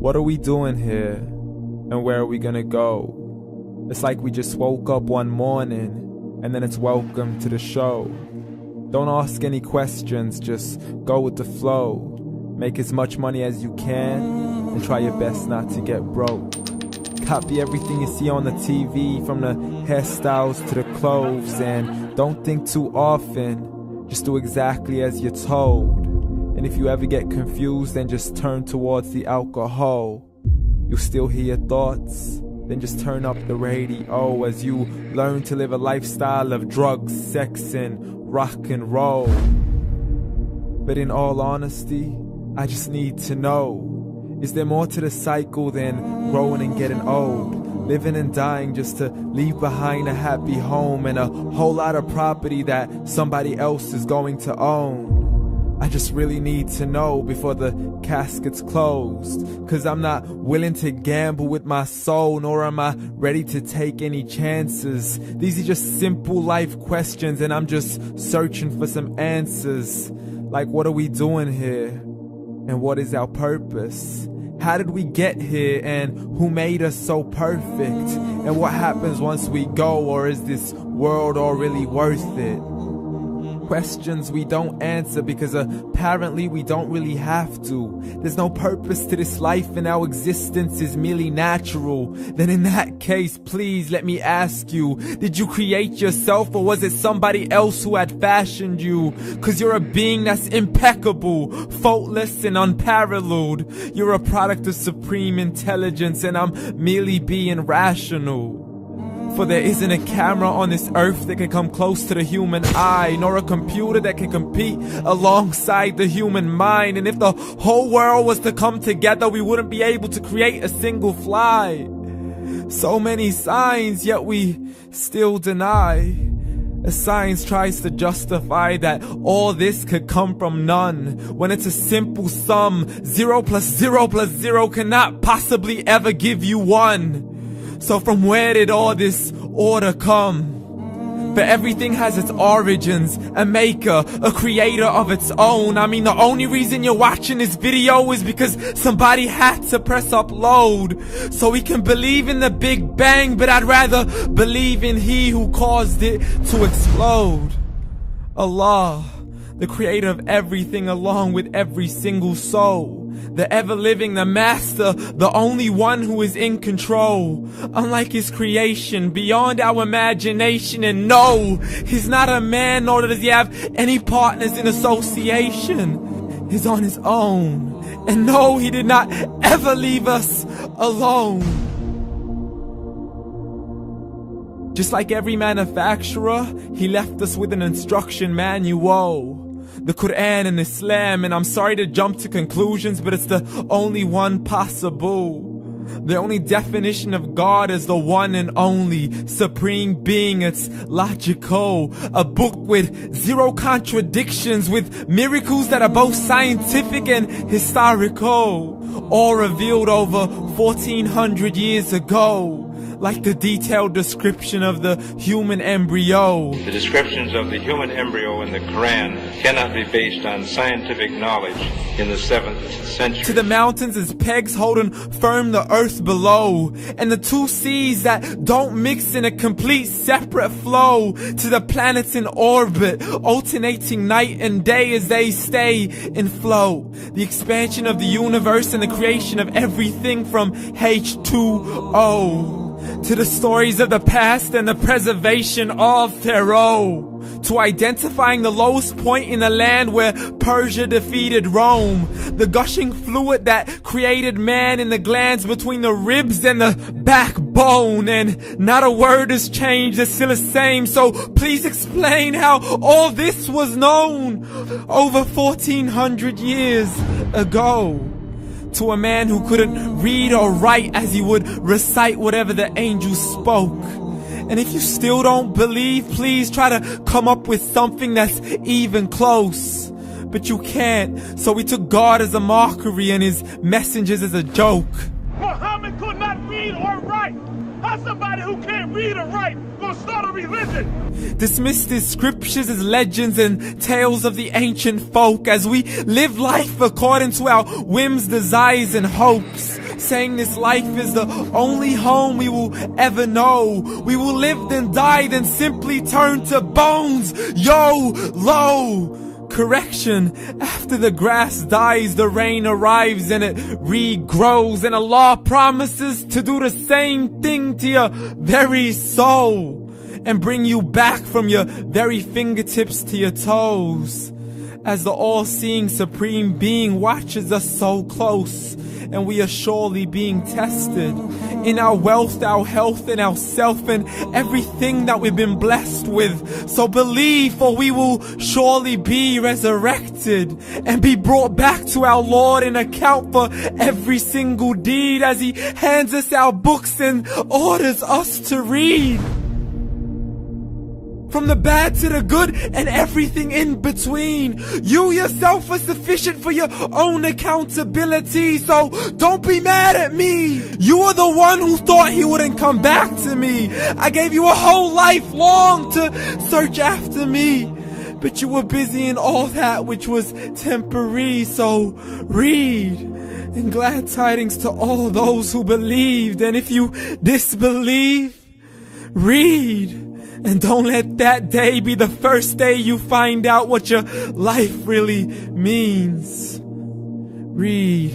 What are we doing here? And where are we gonna go? It's like we just woke up one morning and then it's welcome to the show. Don't ask any questions, just go with the flow. Make as much money as you can and try your best not to get broke. Copy everything you see on the TV, from the hairstyles to the clothes, and don't think too often, just do exactly as you're told. And if you ever get confused, then just turn towards the alcohol. You'll still hear your thoughts, then just turn up the radio as you learn to live a lifestyle of drugs, sex, and rock and roll. But in all honesty, I just need to know, is there more to the cycle than growing and getting old? Living and dying just to leave behind a happy home and a whole lot of property that somebody else is going to own. I just really need to know before the casket's closed, 'cause I'm not willing to gamble with my soul, nor am I ready to take any chances. These are just simple life questions and I'm just searching for some answers. Like, what are we doing here? And what is our purpose? How did we get here, and who made us so perfect? And what happens once we go, or is this world all really worth it? Questions we don't answer because apparently we don't really have to. There's no purpose to this life and our existence is merely natural. Then in that case, please let me ask you, did you create yourself, or was it somebody else who had fashioned you? 'Cause you're a being that's impeccable, faultless and unparalleled. You're a product of supreme intelligence and I'm merely being rational. For there isn't a camera on this earth that can come close to the human eye, nor a computer that can compete alongside the human mind. And if the whole world was to come together, we wouldn't be able to create a single fly. So many signs, yet we still deny. As science tries to justify that all this could come from none, when it's a simple sum. 0 plus 0 plus 0 cannot possibly ever give you 1. So from where did all this order come? For everything has its origins, a maker, a creator of its own. I mean, the only reason you're watching this video is because somebody had to press upload. So we can believe in the Big Bang, but I'd rather believe in He who caused it to explode. Allah, the creator of everything along with every single soul. The ever-living, the master, the only one who is in control. Unlike his creation, beyond our imagination. And no, he's not a man, nor does he have any partners in association. He's on his own. And no, he did not ever leave us alone. Just like every manufacturer, he left us with an instruction manual. The Quran and Islam, and I'm sorry to jump to conclusions, but it's the only one possible. The only definition of God is the one and only supreme being. It's logical. A book with 0 contradictions, with miracles that are both scientific and historical, all revealed over 1400 years ago. Like the detailed description of the human embryo. The descriptions of the human embryo in the Quran cannot be based on scientific knowledge in the 7th century. To the mountains as pegs holding firm the earth below, and the 2 seas that don't mix in a complete separate flow. To the planets in orbit, alternating night and day as they stay in flow. The expansion of the universe and the creation of everything from H2O. To the stories of the past and the preservation of Pharaoh. To identifying the lowest point in the land where Persia defeated Rome. The gushing fluid that created man in the glands between the ribs and the backbone. And not a word has changed, it's still the same. So please explain how all this was known over 1400 years ago. To a man who couldn't read or write, as he would recite whatever the angels spoke. And if you still don't believe, please try to come up with something that's even close. But you can't, so we took God as a mockery and his messengers as a joke. Muhammad could not read or write. How's somebody who can't read or write gonna start a religion? Dismiss these scriptures as legends and tales of the ancient folk, as we live life according to our whims, desires, and hopes. saying this life is the only home we will ever know. We will live then die, then simply turn to bones. YOLO! Correction, after the grass dies, the rain arrives and it regrows, and Allah promises to do the same thing to your very soul and bring you back from your very fingertips to your toes, as the all-seeing supreme being watches us so close, and we are surely being tested in our wealth, our health, and our self, and everything that we've been blessed with. So believe, for we will surely be resurrected and be brought back to our Lord and account for every single deed, as He hands us our books and orders us to read. From the bad to the good and everything in between. You yourself are sufficient for your own accountability, so don't be mad at me. You are the one who thought He wouldn't come back to me. I gave you a whole life long to search after me, but you were busy in all that which was temporary. So read, and glad tidings to all those who believed. And if you disbelieve, read. And don't let that day be the first day you find out what your life really means. Read.